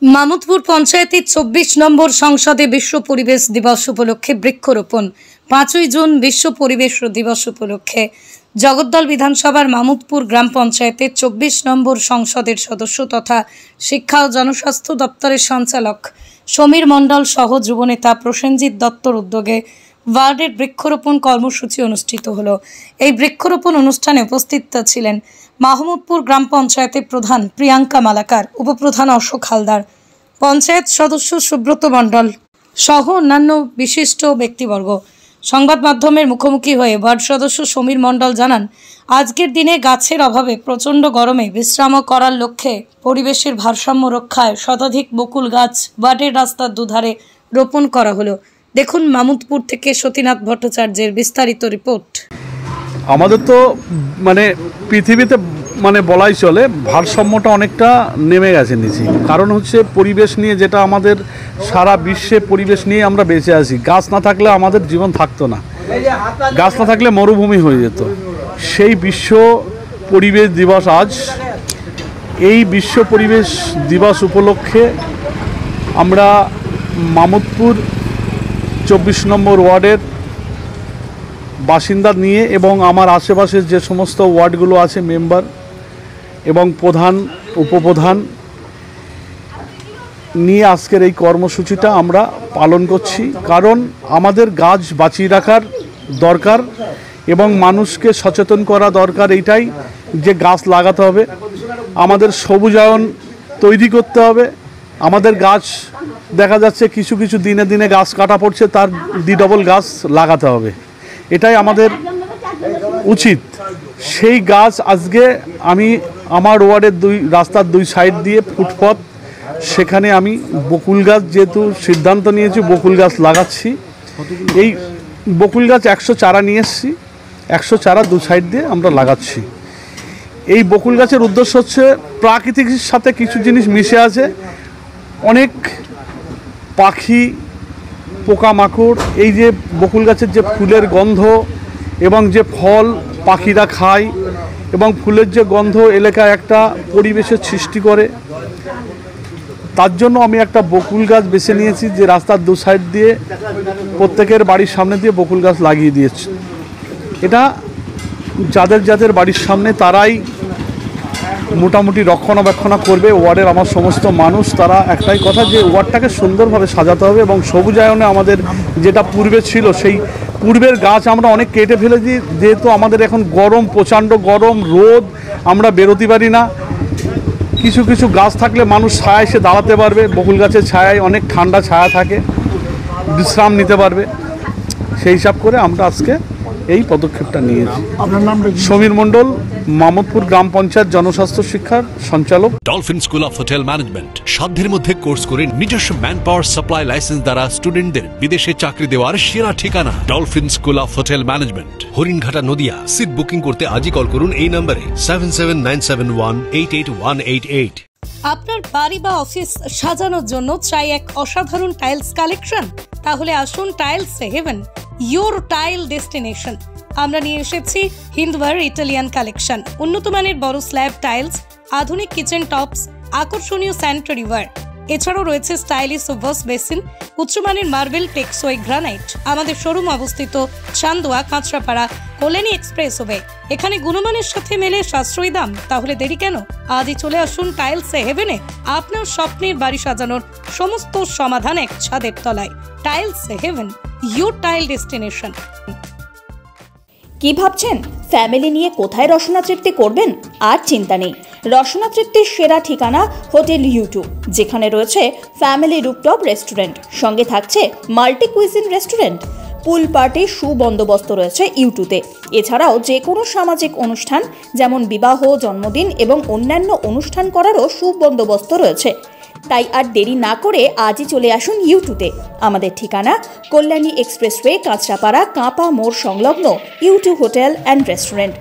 মামুদপুর পঞ্চায়েতের ২৪ নম্বর সংসদে বিশ্ব পরিবেশ দিবস উপলক্ষে বৃক্ষরোপণ। ৫ই জুন বিশ্ব পরিবেশ দিবস উপলক্ষে জগদ্দল বিধানসভার মামুদপুর গ্রাম পঞ্চায়েতের ২৪ নম্বর সংসদের সদস্য তথা শিক্ষা ও জনস্বাস্থ্য দপ্তরের সঞ্চালক সমীর মণ্ডল সহ যুবনেতা প্রসেনজিৎ দত্তর উদ্যোগে ওয়ার্ডের বৃক্ষরোপণ কর্মসূচি অনুষ্ঠিত হলো। এই বৃক্ষরোপণ অনুষ্ঠানে উপস্থিত ছিলেন মাহমুদপুর গ্রাম পঞ্চায়েতের প্রধান প্রিয়াঙ্কা মালাকার, উপপ্রধান অশোক হালদার, পঞ্চায়েত সদস্য সুব্রত মণ্ডল সহ অন্যান্য বিশিষ্ট ব্যক্তিবর্গ। সংবাদ মাধ্যমের মুখোমুখি হয়ে ওয়ার্ড সদস্য সমীর মণ্ডল জানান, আজকের দিনে গাছের অভাবে প্রচণ্ড গরমে বিশ্রাম করার লক্ষ্যে পরিবেশের ভারসাম্য রক্ষায় শতাধিক বকুল গাছ ওয়ার্ডের রাস্তার দুধারে রোপণ করা হলো। দেখুন মামুদপুর থেকে সতীনাথ ভট্টাচার্যের বিস্তারিত রিপোর্ট। আমাদের তো পৃথিবীতে বলাই চলে ভারসাম্যটা অনেকটা নেমে গেছে নিচে। কারণ হচ্ছে পরিবেশ নিয়ে, যেটা আমাদের সারা বিশ্বে পরিবেশ নিয়ে আমরা বেঁচে আছি। গাছ না থাকলে আমাদের জীবন থাকতো না, গাছ না থাকলে মরুভূমি হয়ে যেত। সেই বিশ্ব পরিবেশ দিবস আজ। এই বিশ্ব পরিবেশ দিবস উপলক্ষে আমরা মামুদপুর ২৪ নম্বর ওয়ার্ডের বাসিন্দা নিয়ে এবং আমার আশেপাশের যে সমস্ত ওয়ার্ডগুলো আছে মেম্বার এবং প্রধান উপপ্রধান নিয়ে আজকের এই কর্মসূচিটা আমরা পালন করছি। কারণ আমাদের গাছ বাঁচিয়ে রাখার দরকার এবং মানুষকে সচেতন করা দরকার এইটাই যে গাছ লাগাতে হবে, আমাদের সবুজায়ন তৈরি করতে হবে। আমাদের গাছ দেখা যাচ্ছে কিছু কিছু দিনে দিনে গাছ কাটা পড়ছে, তার দ্বিডবল গাছ লাগাতে হবে, এটাই আমাদের উচিত। সেই গাছ আজকে আমি আমার ওয়ার্ডের রাস্তার দুই সাইড দিয়ে ফুটপথ, সেখানে আমি বকুল গাছ, যেহেতু সিদ্ধান্ত নিয়েছি বকুল গাছ লাগাচ্ছি। এই বকুল গাছ ১০০ চারা নিয়ে এসেছি, ১০০ চারা দু সাইড দিয়ে আমরা লাগাচ্ছি। এই বকুল গাছের উদ্দেশ্য হচ্ছে প্রাকৃতিকের সাথে কিছু জিনিস মিশে আছে। অনেক পাখি, পোকামাকড়, এই যে বকুল গাছের যে ফুলের গন্ধ এবং যে ফল পাখিরা খায় এবং ফুলের যে গন্ধ এলাকায় একটা পরিবেশের সৃষ্টি করে, তার জন্য আমি একটা বকুল গাছ বেছে নিয়েছি, যে রাস্তার দু সাইড দিয়ে প্রত্যেকের বাড়ির সামনে দিয়ে বকুল গাছ লাগিয়ে দিয়েছি। এটা যাদের যাদের বাড়ির সামনে তারাই মোটামুটি রক্ষণাবেক্ষণ করবে। ওয়ার্ডের আমার সমস্ত মানুষ, তারা একটাই কথা যে ওয়ার্ডটাকে সুন্দরভাবে সাজাতে হবে এবং সবুজায়নে আমাদের যেটা পূর্বে ছিল সেই পূর্বের গাছ আমরা অনেক কেটে ফেলেছি। যেহেতু আমাদের এখন গরম, প্রচণ্ড গরম, রোদ, আমরা বেরোতে পারি না। কিছু কিছু গাছ থাকলে মানুষ ছায়া এসে দাঁড়াতে পারবে, বকুল গাছের ছায়ায় অনেক ঠান্ডা ছায়া থাকে, বিশ্রাম নিতে পারবে। সেই হিসাব করে আমরা আজকে এই পদক্ষেপটা নিয়েছি। আপনার নাম? সমীর মণ্ডল, মামুদপুর গ্রাম পঞ্চায়েত জনস্বাস্থ্য শিক্ষার সঞ্চালক। Dolphin school of hotel management সাধ্যের মধ্যে কোর্স করে নিজস্ব ম্যান পাওয়ার সাপ্লাই লাইসেন্স দ্বারা স্টুডেন্টদের বিদেশে চাকরি দেওয়ার সেরা ঠিকানা Dolphin school of hotel management, Haringhata, Nadia. Seat booking করতে আজই কল করুন এই নম্বরে 7797188188। আপনার বাড়ি বা অফিস সাজানোর জন্য চাই এক অসাধারণ টাইলস কালেকশন? তাহলে আসুন Tiles Heaven, your tile destination. আমরা নিয়ে এসেছি হিন্দওয়ার ইটালিয়ান কালেকশন, উন্নত মানের বড় স্ল্যাব টাইলস, আধুনিক কিচেন টপস, আকর্ষণীয় স্যানিটারি ওয়্যার। এছাড়াও রয়েছে স্টাইলিশ ওয়াশ বেসিন, উচ্চমানের মার্বেল, টেক্সওয়ে, গ্রানাইট। আমাদের শোরুম অবস্থিত চান্দোয়া, কাঁচরাপাড়া, কল্যাণী এক্সপ্রেসওয়ে। এখানে গুণমানের সাথে মেলে সাশ্রয়ী দাম। তাহলে দেরি কেন? আজই চলে আসুন টাইলস হেভেনে। আপনার স্বপ্নের বাড়ি সাজানোর সমস্ত সমাধান এক ছাদের তলায়। Tiles Heaven, your tile destination. কি ভাবছেন ফ্যামিলি নিয়ে কোথায় রসনা তৃপ্তি করবেন? আর চিন্তা নেই, রসনা তৃপ্তির সেরা ঠিকানা হোটেল ইউ2, যেখানে রয়েছে ফ্যামিলি রুফটপ রেস্টুরেন্ট, সঙ্গে থাকছে মাল্টি কুইজিন রেস্টুরেন্ট। পুল পার্টির সুবন্দোবস্ত রয়েছে ইউ2তে। এছাড়াও যে কোনো সামাজিক অনুষ্ঠান যেমন বিবাহ, জন্মদিন এবং অন্যান্য অনুষ্ঠান করারও সুবন্দোবস্ত রয়েছে। তাই আর দেরি না করে আজই চলে আসুন ইউ2তে। আমাদের ঠিকানা কল্যাণী এক্সপ্রেসওয়ে, কাঁচরাপাড়া, কাঁপা মোড় সংলগ্ন ইউ2 হোটেল অ্যান্ড রেস্টুরেন্ট।